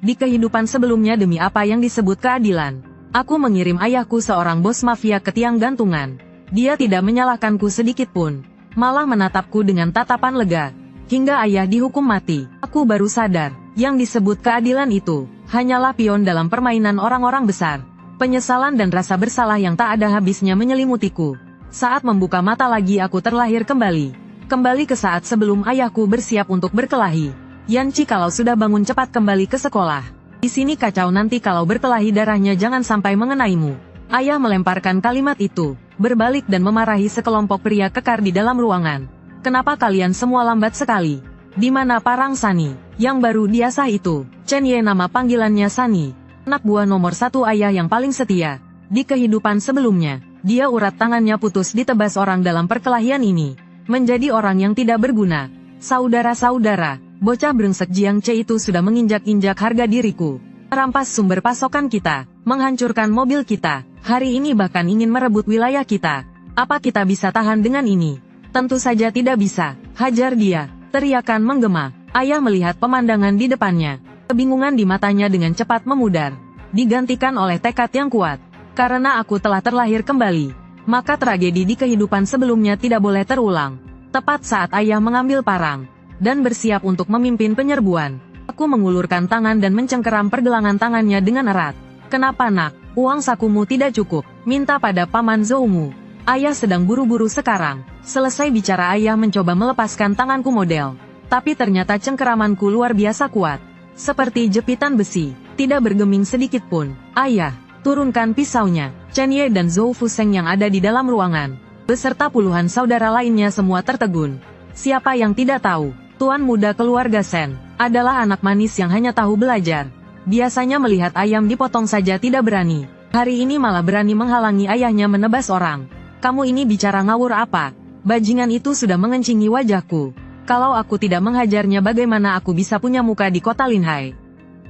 Di kehidupan sebelumnya demi apa yang disebut keadilan, aku mengirim ayahku seorang bos mafia ke tiang gantungan. Dia tidak menyalahkanku sedikit pun, malah menatapku dengan tatapan lega. Hingga ayah dihukum mati, aku baru sadar, yang disebut keadilan itu, hanyalah pion dalam permainan orang-orang besar. Penyesalan dan rasa bersalah yang tak ada habisnya menyelimutiku. Saat membuka mata lagi aku terlahir kembali. Kembali ke saat sebelum ayahku bersiap untuk berkelahi. Yanci kalau sudah bangun cepat kembali ke sekolah. Di sini kacau nanti kalau berkelahi darahnya jangan sampai mengenaimu. Ayah melemparkan kalimat itu, berbalik dan memarahi sekelompok pria kekar di dalam ruangan. Kenapa kalian semua lambat sekali? Di mana Parang Sani? Yang baru diasah itu, Chen Ye nama panggilannya Sani. Anak buah nomor satu ayah yang paling setia. Di kehidupan sebelumnya, dia urat tangannya putus ditebas orang dalam perkelahian ini. Menjadi orang yang tidak berguna. Saudara-saudara, bocah brengsek Jiang Ce itu sudah menginjak-injak harga diriku. Merampas sumber pasokan kita, menghancurkan mobil kita, hari ini bahkan ingin merebut wilayah kita. Apa kita bisa tahan dengan ini? Tentu saja tidak bisa. Hajar dia, teriakan menggema. Ayah melihat pemandangan di depannya. Kebingungan di matanya dengan cepat memudar. Digantikan oleh tekad yang kuat. Karena aku telah terlahir kembali, maka tragedi di kehidupan sebelumnya tidak boleh terulang. Tepat saat ayah mengambil parang dan bersiap untuk memimpin penyerbuan, aku mengulurkan tangan dan mencengkeram pergelangan tangannya dengan erat. Kenapa nak? Uang sakumu tidak cukup. Minta pada paman Zoumu. Ayah sedang buru-buru sekarang. Selesai bicara ayah mencoba melepaskan tanganku model. Tapi ternyata cengkeramanku luar biasa kuat. Seperti jepitan besi. Tidak bergeming sedikit pun. Ayah, turunkan pisaunya. Chen Ye dan Zhou Fuseng yang ada di dalam ruangan, beserta puluhan saudara lainnya semua tertegun. Siapa yang tidak tahu, tuan muda keluarga Sen, adalah anak manis yang hanya tahu belajar. Biasanya melihat ayam dipotong saja tidak berani. Hari ini malah berani menghalangi ayahnya menebas orang. Kamu ini bicara ngawur apa? Bajingan itu sudah mengencingi wajahku. Kalau aku tidak menghajarnya bagaimana aku bisa punya muka di kota Linhai?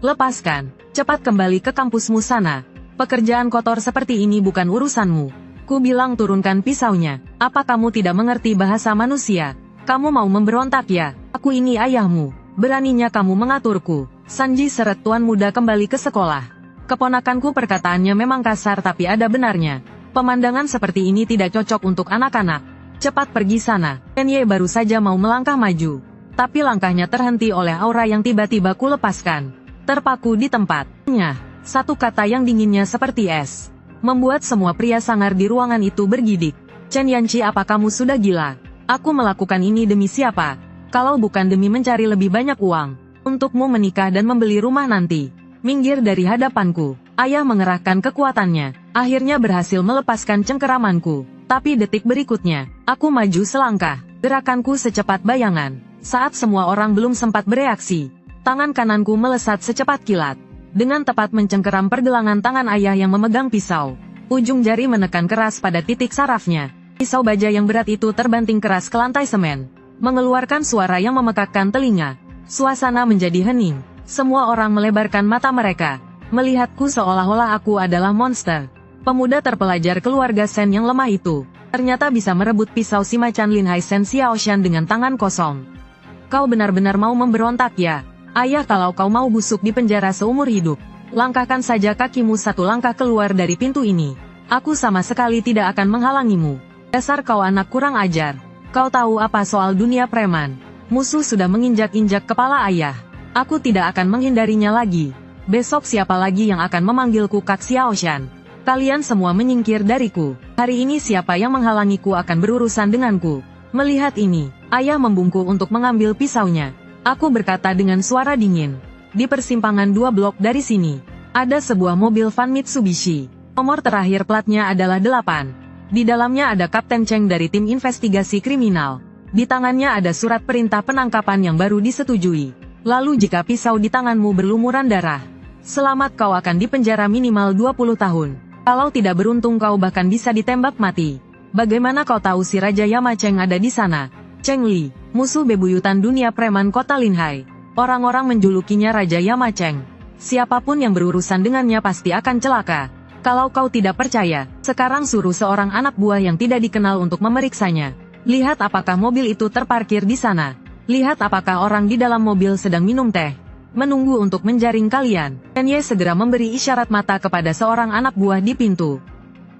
Lepaskan, cepat kembali ke kampusmu sana. Pekerjaan kotor seperti ini bukan urusanmu. Ku bilang turunkan pisaunya. Apa kamu tidak mengerti bahasa manusia? Kamu mau memberontak ya? Aku ini ayahmu. Beraninya kamu mengaturku. Sanji seret tuan muda kembali ke sekolah. Keponakanku perkataannya memang kasar tapi ada benarnya. Pemandangan seperti ini tidak cocok untuk anak-anak. Cepat pergi sana. Chen Ye baru saja mau melangkah maju. Tapi langkahnya terhenti oleh aura yang tiba-tiba ku lepaskan. Terpaku di tempat. Satu kata yang dinginnya seperti es. Membuat semua pria sangar di ruangan itu bergidik. Chen Yanci, apa kamu sudah gila? Aku melakukan ini demi siapa? Kalau bukan demi mencari lebih banyak uang. Untukmu menikah dan membeli rumah nanti. Minggir dari hadapanku. Ayah mengerahkan kekuatannya. Akhirnya berhasil melepaskan cengkeramanku. Tapi detik berikutnya, aku maju selangkah. Gerakanku secepat bayangan. Saat semua orang belum sempat bereaksi, tangan kananku melesat secepat kilat. Dengan tepat mencengkeram pergelangan tangan ayah yang memegang pisau. Ujung jari menekan keras pada titik sarafnya. Pisau baja yang berat itu terbanting keras ke lantai semen. Mengeluarkan suara yang memekakkan telinga. Suasana menjadi hening. Semua orang melebarkan mata mereka. Melihatku seolah-olah aku adalah monster. Pemuda terpelajar keluarga Sen yang lemah itu, ternyata bisa merebut pisau si macan Linhai Sen Xiaoshan dengan tangan kosong. Kau benar-benar mau memberontak ya? Ayah, kalau kau mau busuk di penjara seumur hidup, langkahkan saja kakimu satu langkah keluar dari pintu ini. Aku sama sekali tidak akan menghalangimu. Dasar kau anak kurang ajar. Kau tahu apa soal dunia preman? Musuh sudah menginjak-injak kepala ayah. Aku tidak akan menghindarinya lagi. Besok siapa lagi yang akan memanggilku Kak Xiaoshan? Kalian semua menyingkir dariku. Hari ini siapa yang menghalangiku akan berurusan denganku. Melihat ini, ayah membungkuk untuk mengambil pisaunya. Aku berkata dengan suara dingin. Di persimpangan 2 blok dari sini, ada sebuah mobil van Mitsubishi. Nomor terakhir platnya adalah 8. Di dalamnya ada Kapten Cheng dari tim investigasi kriminal. Di tangannya ada surat perintah penangkapan yang baru disetujui. Lalu jika pisau di tanganmu berlumuran darah, selamat, kau akan dipenjara minimal 20 tahun. Kalau tidak beruntung kau bahkan bisa ditembak mati. Bagaimana kau tahu si Raja Yama Cheng ada di sana? Cheng Li, musuh bebuyutan dunia preman kota Linhai. Orang-orang menjulukinya Raja Yama Cheng. Siapapun yang berurusan dengannya pasti akan celaka. Kalau kau tidak percaya, sekarang suruh seorang anak buah yang tidak dikenal untuk memeriksanya. Lihat apakah mobil itu terparkir di sana. Lihat apakah orang di dalam mobil sedang minum teh. menunggu untuk menjaring kalian. Chen Ye segera memberi isyarat mata kepada seorang anak buah di pintu.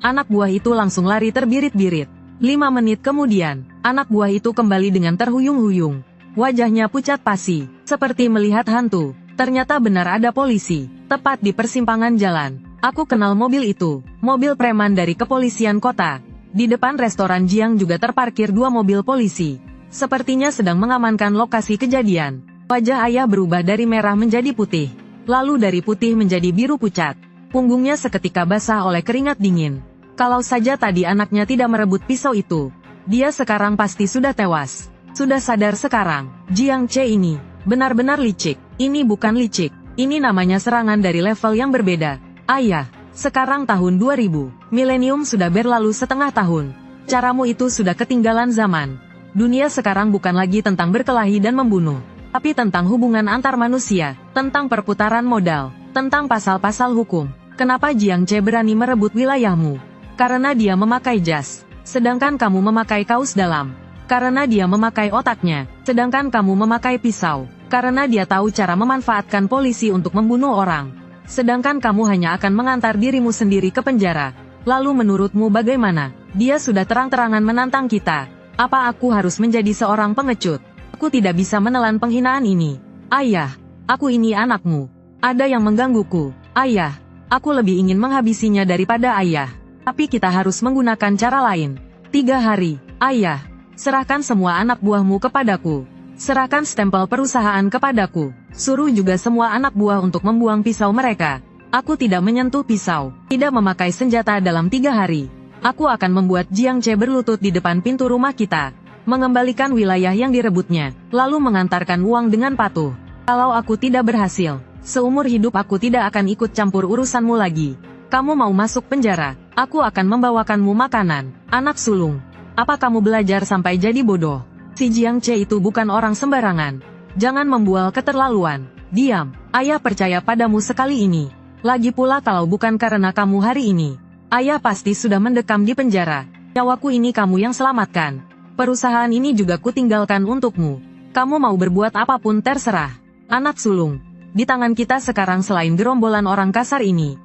Anak buah itu langsung lari terbirit-birit. 5 menit kemudian, anak buah itu kembali dengan terhuyung-huyung. Wajahnya pucat pasi, seperti melihat hantu. Ternyata benar ada polisi, tepat di persimpangan jalan. Aku kenal mobil itu, mobil preman dari kepolisian kota. Di depan restoran Jiang juga terparkir 2 mobil polisi. Sepertinya sedang mengamankan lokasi kejadian. Wajah ayah berubah dari merah menjadi putih. Lalu dari putih menjadi biru pucat. Punggungnya seketika basah oleh keringat dingin. Kalau saja tadi anaknya tidak merebut pisau itu, dia sekarang pasti sudah tewas. Sudah sadar sekarang, Jiang Che ini benar-benar licik. Ini bukan licik, ini namanya serangan dari level yang berbeda. Ayah, sekarang tahun 2000, milenium sudah berlalu setengah tahun. Caramu itu sudah ketinggalan zaman. Dunia sekarang bukan lagi tentang berkelahi dan membunuh, tapi tentang hubungan antar manusia, tentang perputaran modal, tentang pasal-pasal hukum. Kenapa Jiang Che berani merebut wilayahmu? Karena dia memakai jas, sedangkan kamu memakai kaos dalam. Karena dia memakai otaknya, sedangkan kamu memakai pisau. Karena dia tahu cara memanfaatkan polisi untuk membunuh orang. Sedangkan kamu hanya akan mengantar dirimu sendiri ke penjara. Lalu menurutmu bagaimana? Dia sudah terang-terangan menantang kita. Apa aku harus menjadi seorang pengecut? Aku tidak bisa menelan penghinaan ini. Ayah, aku ini anakmu. Ada yang menggangguku. Ayah, aku lebih ingin menghabisinya daripada ayah. Tapi kita harus menggunakan cara lain. 3 hari, ayah. Serahkan semua anak buahmu kepadaku. Serahkan stempel perusahaan kepadaku. Suruh juga semua anak buah untuk membuang pisau mereka. Aku tidak menyentuh pisau, tidak memakai senjata dalam 3 hari. Aku akan membuat Jiang Che berlutut di depan pintu rumah kita, mengembalikan wilayah yang direbutnya, lalu mengantarkan uang dengan patuh. Kalau aku tidak berhasil, seumur hidup aku tidak akan ikut campur urusanmu lagi. Kamu mau masuk penjara, aku akan membawakanmu makanan. Anak sulung, apa kamu belajar sampai jadi bodoh? Si Jiang Che itu bukan orang sembarangan. Jangan membual keterlaluan. Diam, ayah percaya padamu sekali ini. Lagi pula kalau bukan karena kamu hari ini, ayah pasti sudah mendekam di penjara. Nyawaku ini kamu yang selamatkan. Perusahaan ini juga kutinggalkan untukmu. Kamu mau berbuat apapun terserah. Anak sulung, di tangan kita sekarang selain gerombolan orang kasar ini,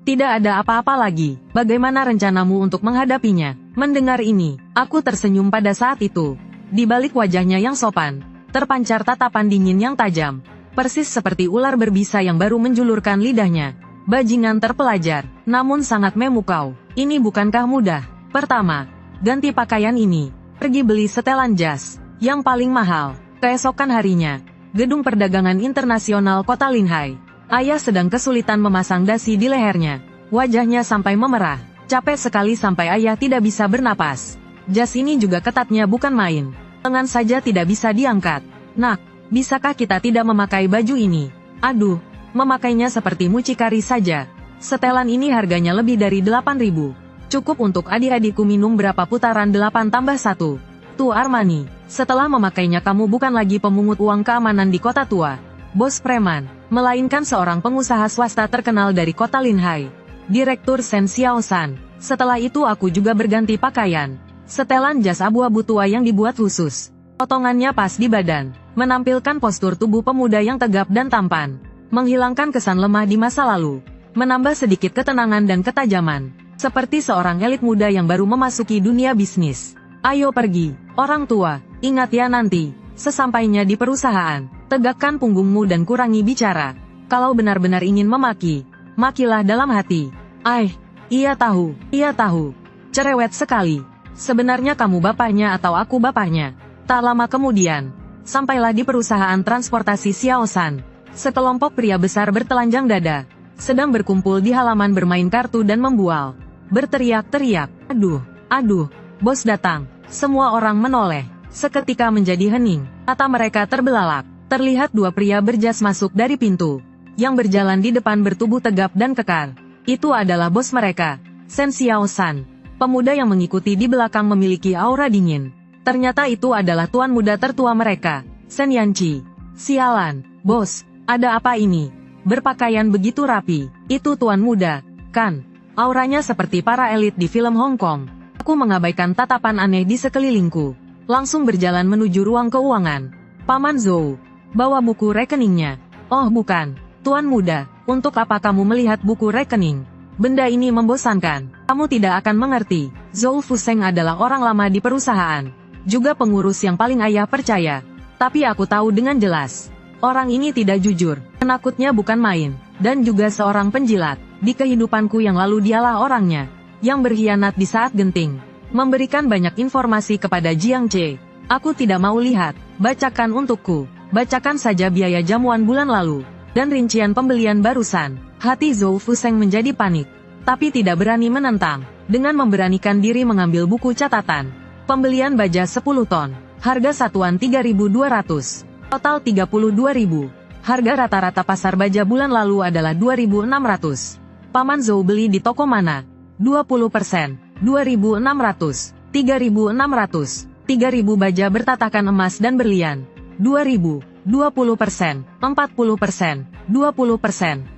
tidak ada apa-apa lagi. Bagaimana rencanamu untuk menghadapinya? Mendengar ini, aku tersenyum pada saat itu. Di balik wajahnya yang sopan, terpancar tatapan dingin yang tajam. Persis seperti ular berbisa yang baru menjulurkan lidahnya. Bajingan terpelajar, namun sangat memukau. Ini bukankah mudah? Pertama, ganti pakaian ini. Pergi beli setelan jas, yang paling mahal. Keesokan harinya, Gedung Perdagangan Internasional Kota Linhai. Ayah sedang kesulitan memasang dasi di lehernya. Wajahnya sampai memerah. Capek sekali sampai ayah tidak bisa bernapas. Jas ini juga ketatnya bukan main. Lengan saja tidak bisa diangkat. Nak, bisakah kita tidak memakai baju ini? Aduh, memakainya seperti mucikari saja. Setelan ini harganya lebih dari 8.000. Cukup untuk adik-adikku minum berapa putaran 8+1. Tuh Armani, setelah memakainya kamu bukan lagi pemungut uang keamanan di kota tua, bos preman, melainkan seorang pengusaha swasta terkenal dari kota Linhai. Direktur Shen Xiaoshan. Setelah itu aku juga berganti pakaian. Setelan jas abu-abu tua yang dibuat khusus. Potongannya pas di badan, menampilkan postur tubuh pemuda yang tegap dan tampan. Menghilangkan kesan lemah di masa lalu. Menambah sedikit ketenangan dan ketajaman. Seperti seorang elit muda yang baru memasuki dunia bisnis. Ayo pergi, orang tua, ingat ya nanti, sesampainya di perusahaan, tegakkan punggungmu dan kurangi bicara. Kalau benar-benar ingin memaki, makilah dalam hati. Ia tahu, cerewet sekali. Sebenarnya kamu bapaknya atau aku bapaknya? Tak lama kemudian, sampailah di perusahaan transportasi Xiaoshan. Sekelompok pria besar bertelanjang dada, sedang berkumpul di halaman bermain kartu dan membual. Berteriak-teriak, aduh, bos datang. Semua orang menoleh, seketika menjadi hening. Mata mereka terbelalak. Terlihat 2 pria berjas masuk dari pintu. Yang berjalan di depan bertubuh tegap dan kekar. Itu adalah bos mereka, Shen Xiaoshan. Pemuda yang mengikuti di belakang memiliki aura dingin. Ternyata itu adalah tuan muda tertua mereka, Shen Yanqi. Sialan, bos, ada apa ini? Berpakaian begitu rapi, itu tuan muda, kan? Auranya seperti para elit di film Hong Kong. Aku mengabaikan tatapan aneh di sekelilingku. Langsung berjalan menuju ruang keuangan. Paman Zhou, bawa buku rekeningnya. Oh bukan, Tuan Muda, untuk apa kamu melihat buku rekening? Benda ini membosankan. Kamu tidak akan mengerti. Zhou Fuseng adalah orang lama di perusahaan. Juga pengurus yang paling ayah percaya. Tapi aku tahu dengan jelas. Orang ini tidak jujur. Penakutnya bukan main. Dan juga seorang penjilat. Di kehidupanku yang lalu dialah orangnya. Yang berkhianat di saat genting. Memberikan banyak informasi kepada Jiang Che. Aku tidak mau lihat. Bacakan untukku. Bacakan saja biaya jamuan bulan lalu. Dan rincian pembelian barusan. Hati Zhou Fuseng menjadi panik. Tapi tidak berani menentang. Dengan memberanikan diri mengambil buku catatan. Pembelian baja 10 ton. Harga satuan 3.200. Total 32.000. Harga rata-rata pasar baja bulan lalu adalah 2.600. Paman Zhou beli di toko mana? 20%. 2.600. 3.600. 3.000 baja bertatakan emas dan berlian. 2.000. 20%. 40%. 20%.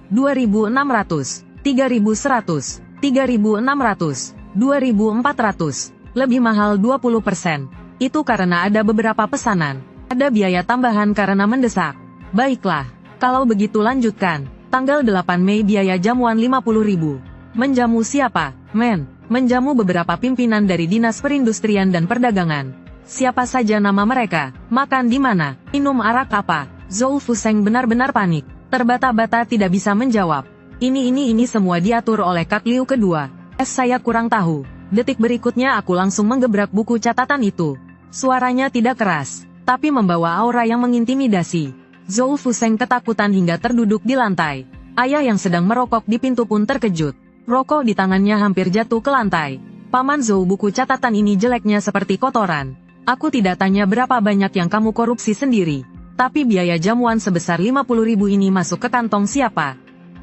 2.600. 3.100. 3.600. 2.400. Lebih mahal 20%. Itu karena ada beberapa pesanan. Ada biaya tambahan karena mendesak. Baiklah. Kalau begitu lanjutkan. Tanggal 8 Mei biaya jamuan 50.000. Menjamu siapa, men? Menjamu beberapa pimpinan dari Dinas Perindustrian dan Perdagangan. Siapa saja nama mereka? Makan di mana? Minum arak apa? Zhou Fuseng benar-benar panik. Terbata-bata tidak bisa menjawab. Ini semua diatur oleh Kak Liu kedua. Saya kurang tahu. Detik berikutnya aku langsung menggebrak buku catatan itu. Suaranya tidak keras, tapi membawa aura yang mengintimidasi. Zhou Fuseng ketakutan hingga terduduk di lantai. Ayah yang sedang merokok di pintu pun terkejut. Rokok di tangannya hampir jatuh ke lantai. Paman Zhou, buku catatan ini jeleknya seperti kotoran. Aku tidak tanya berapa banyak yang kamu korupsi sendiri. Tapi biaya jamuan sebesar 50.000 ini masuk ke kantong siapa?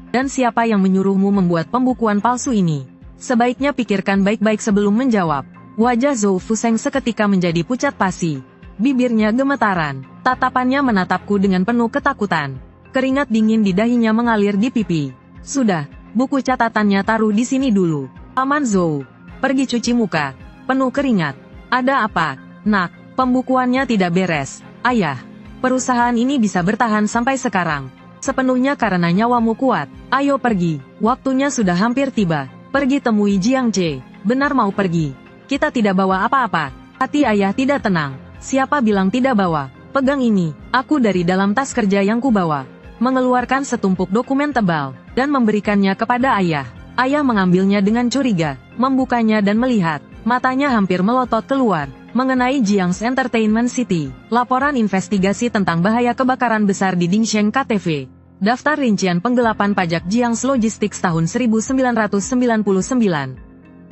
Dan siapa yang menyuruhmu membuat pembukuan palsu ini? Sebaiknya pikirkan baik-baik sebelum menjawab. Wajah Zhou Fuseng seketika menjadi pucat pasi. Bibirnya gemetaran. Tatapannya menatapku dengan penuh ketakutan. Keringat dingin di dahinya mengalir di pipi. Sudah, buku catatannya taruh di sini dulu. Paman Zhou, pergi cuci muka. Penuh keringat. Ada apa, nak? Pembukuannya tidak beres. Ayah, perusahaan ini bisa bertahan sampai sekarang. Sepenuhnya karena nyawamu kuat. Ayo pergi. Waktunya sudah hampir tiba. Pergi temui Jiang Che. Benar mau pergi. Kita tidak bawa apa-apa. Hati ayah tidak tenang. Siapa bilang tidak bawa? Pegang ini. Aku dari dalam tas kerja yang kubawa. Mengeluarkan setumpuk dokumen tebal. Dan memberikannya kepada ayah. Ayah mengambilnya dengan curiga. Membukanya dan melihat. Matanya hampir melotot keluar. Mengenai Jiang's Entertainment City. Laporan investigasi tentang bahaya kebakaran besar di Dingsheng KTV. Daftar rincian penggelapan pajak Jiang's Logistics tahun 1999.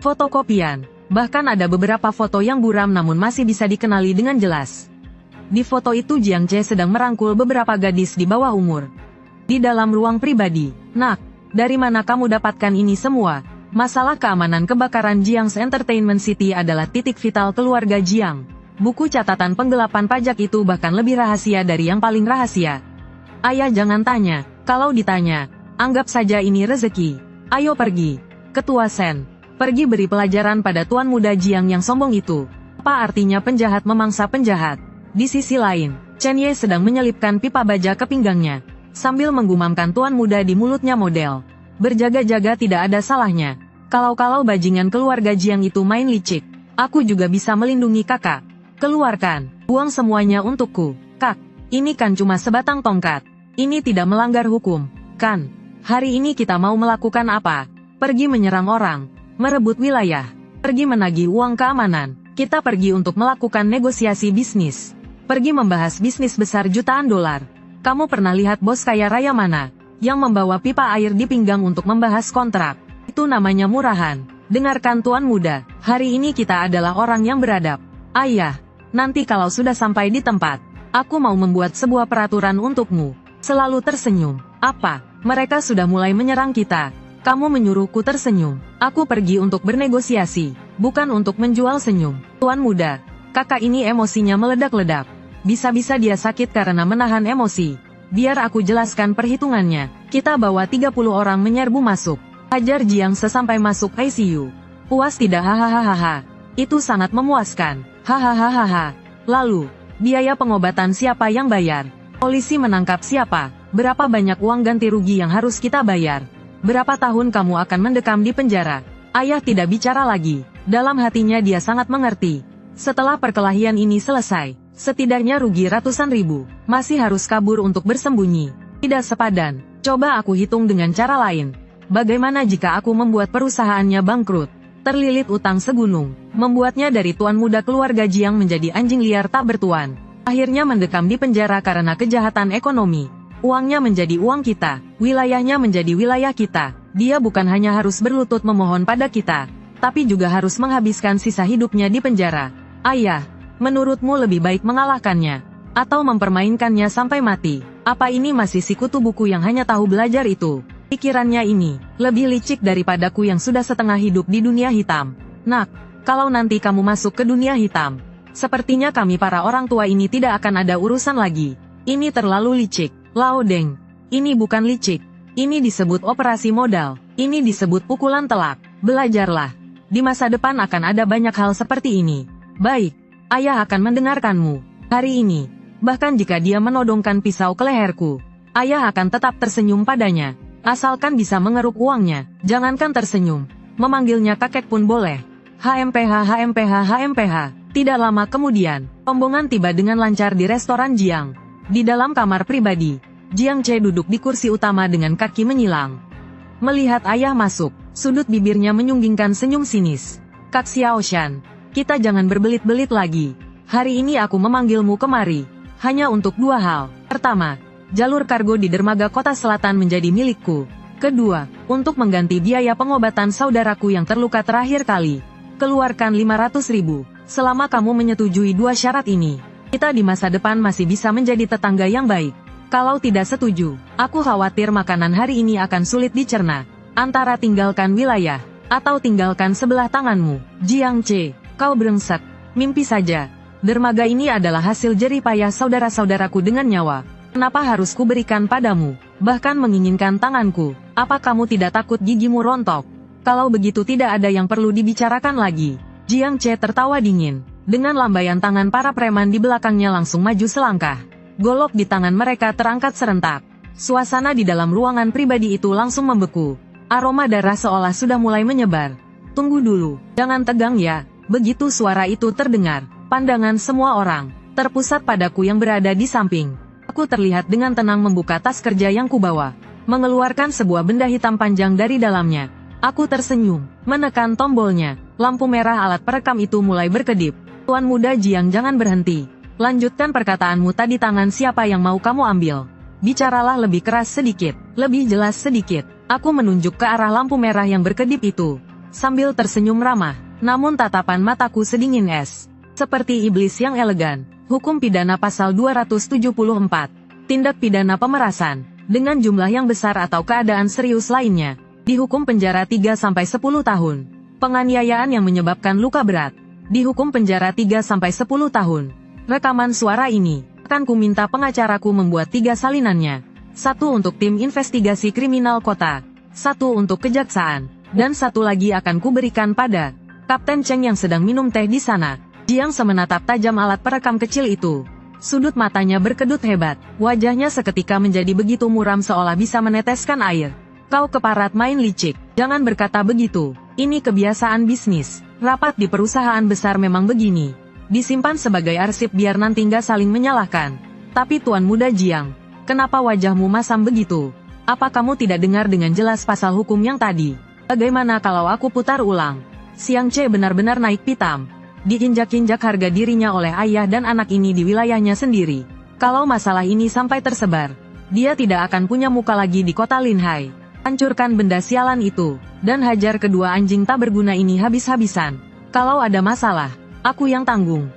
Fotokopian. Bahkan ada beberapa foto yang buram namun masih bisa dikenali dengan jelas. Di foto itu Jiang Che sedang merangkul beberapa gadis di bawah umur. Di dalam ruang pribadi. Nak, dari mana kamu dapatkan ini semua? Masalah keamanan kebakaran Jiang's Entertainment City adalah titik vital keluarga Jiang. Buku catatan penggelapan pajak itu bahkan lebih rahasia dari yang paling rahasia. Ayah jangan tanya. Kalau ditanya, anggap saja ini rezeki. Ayo pergi. Ketua Sen. Pergi beri pelajaran pada tuan muda Jiang yang sombong itu. Apa artinya penjahat memangsa penjahat? Di sisi lain, Chen Ye sedang menyelipkan pipa baja ke pinggangnya. Sambil menggumamkan tuan muda di mulutnya model. Berjaga-jaga tidak ada salahnya. Kalau bajingan keluarga Jiang itu main licik, aku juga bisa melindungi kakak. Keluarkan, buang semuanya untukku. Kak, ini kan cuma sebatang tongkat. Ini tidak melanggar hukum, kan? Hari ini kita mau melakukan apa? Pergi menyerang orang, merebut wilayah, pergi menagih uang keamanan. Kita pergi untuk melakukan negosiasi bisnis. Pergi membahas bisnis besar jutaan dolar. Kamu pernah lihat bos kaya raya mana yang membawa pipa air di pinggang untuk membahas kontrak? Itu namanya murahan. Dengarkan tuan muda, hari ini kita adalah orang yang beradab. Ayah, nanti kalau sudah sampai di tempat, aku mau membuat sebuah peraturan untukmu. Selalu tersenyum. Apa? Mereka sudah mulai menyerang kita. Kamu menyuruhku tersenyum. Aku pergi untuk bernegosiasi, bukan untuk menjual senyum. Tuan muda, kakak ini emosinya meledak-ledak. Bisa-bisa dia sakit karena menahan emosi. Biar aku jelaskan perhitungannya. Kita bawa 30 orang menyerbu masuk. Hajar Jiang sesampai masuk ICU. Puas tidak? Hahaha. Itu sangat memuaskan. Hahaha. Lalu, biaya pengobatan siapa yang bayar? Polisi menangkap siapa? Berapa banyak uang ganti rugi yang harus kita bayar? Berapa tahun kamu akan mendekam di penjara? Ayah tidak bicara lagi. Dalam hatinya dia sangat mengerti. Setelah perkelahian ini selesai, setidaknya rugi ratusan ribu. Masih harus kabur untuk bersembunyi. Tidak sepadan. Coba aku hitung dengan cara lain. Bagaimana jika aku membuat perusahaannya bangkrut? Terlilit utang segunung. Membuatnya dari tuan muda keluarga Jiang menjadi anjing liar tak bertuan. Akhirnya mendekam di penjara karena kejahatan ekonomi. Uangnya menjadi uang kita, wilayahnya menjadi wilayah kita. Dia bukan hanya harus berlutut memohon pada kita, tapi juga harus menghabiskan sisa hidupnya di penjara. Ayah, menurutmu lebih baik mengalahkannya, atau mempermainkannya sampai mati? Apa ini masih si kutu buku yang hanya tahu belajar itu? Pikirannya ini, lebih licik daripadaku yang sudah setengah hidup di dunia hitam. Nak, kalau nanti kamu masuk ke dunia hitam, sepertinya kami para orang tua ini tidak akan ada urusan lagi. Ini terlalu licik. Lao Deng, ini bukan licik. Ini disebut operasi modal. Ini disebut pukulan telak. Belajarlah. Di masa depan akan ada banyak hal seperti ini. Baik, ayah akan mendengarkanmu. Hari ini, bahkan jika dia menodongkan pisau ke leherku, ayah akan tetap tersenyum padanya. Asalkan bisa mengeruk uangnya, jangankan tersenyum. Memanggilnya kakek pun boleh. HMPH HMPH HMPH. Tidak lama kemudian, rombongan tiba dengan lancar di restoran Jiang. Di dalam kamar pribadi, Jiang Che duduk di kursi utama dengan kaki menyilang. Melihat ayah masuk, sudut bibirnya menyunggingkan senyum sinis. Kak Xiaoshan, kita jangan berbelit-belit lagi. Hari ini aku memanggilmu kemari, hanya untuk dua hal. Pertama, jalur kargo di dermaga kota selatan menjadi milikku. Kedua, untuk mengganti biaya pengobatan saudaraku yang terluka terakhir kali. Keluarkan 500.000, selama kamu menyetujui dua syarat ini. Kita di masa depan masih bisa menjadi tetangga yang baik. Kalau tidak setuju, aku khawatir makanan hari ini akan sulit dicerna. Antara tinggalkan wilayah, atau tinggalkan sebelah tanganmu. Jiang Che, kau brengsek. Mimpi saja. Dermaga ini adalah hasil jerih payah saudara-saudaraku dengan nyawa. Kenapa harus kuberikan padamu? Bahkan menginginkan tanganku. Apa kamu tidak takut gigimu rontok? Kalau begitu tidak ada yang perlu dibicarakan lagi. Jiang Che tertawa dingin. Dengan lambaian tangan para preman di belakangnya langsung maju selangkah. Golok di tangan mereka terangkat serentak. Suasana di dalam ruangan pribadi itu langsung membeku. Aroma darah seolah sudah mulai menyebar. Tunggu dulu, jangan tegang ya. Begitu suara itu terdengar, pandangan semua orang terpusat padaku yang berada di samping. Aku terlihat dengan tenang membuka tas kerja yang kubawa, mengeluarkan sebuah benda hitam panjang dari dalamnya. Aku tersenyum, menekan tombolnya. Lampu merah alat perekam itu mulai berkedip. Tuan muda Jiang, jangan berhenti. Lanjutkan perkataanmu tadi. Tangan siapa yang mau kamu ambil? Bicaralah lebih keras sedikit, lebih jelas sedikit. Aku menunjuk ke arah lampu merah yang berkedip itu, sambil tersenyum ramah. Namun tatapan mataku sedingin es. Seperti iblis yang elegan. Hukum pidana pasal 274. Tindak pidana pemerasan. Dengan jumlah yang besar atau keadaan serius lainnya. Dihukum penjara 3-10 tahun. Penganiayaan yang menyebabkan luka berat. Dihukum penjara 3-10 tahun. Rekaman suara ini akan kuminta pengacaraku membuat 3 salinannya. 1 untuk tim investigasi kriminal kota, 1 untuk kejaksaan, dan 1 lagi akan kuberikan pada Kapten Cheng yang sedang minum teh di sana. Jiang semenatap tajam alat perekam kecil itu. Sudut matanya berkedut hebat. Wajahnya seketika menjadi begitu muram seolah bisa meneteskan air. Kau keparat main licik. Jangan berkata begitu. Ini kebiasaan bisnis. Rapat di perusahaan besar memang begini. Disimpan sebagai arsip biar nanti nggak saling menyalahkan. Tapi Tuan Muda Jiang, kenapa wajahmu masam begitu? Apa kamu tidak dengar dengan jelas pasal hukum yang tadi? Bagaimana kalau aku putar ulang? Xiang Che benar-benar naik pitam. Diinjak-injak harga dirinya oleh ayah dan anak ini di wilayahnya sendiri. Kalau masalah ini sampai tersebar, dia tidak akan punya muka lagi di kota Linhai. Hancurkan benda sialan itu, dan hajar kedua anjing tak berguna ini habis-habisan. Kalau ada masalah, aku yang tanggung.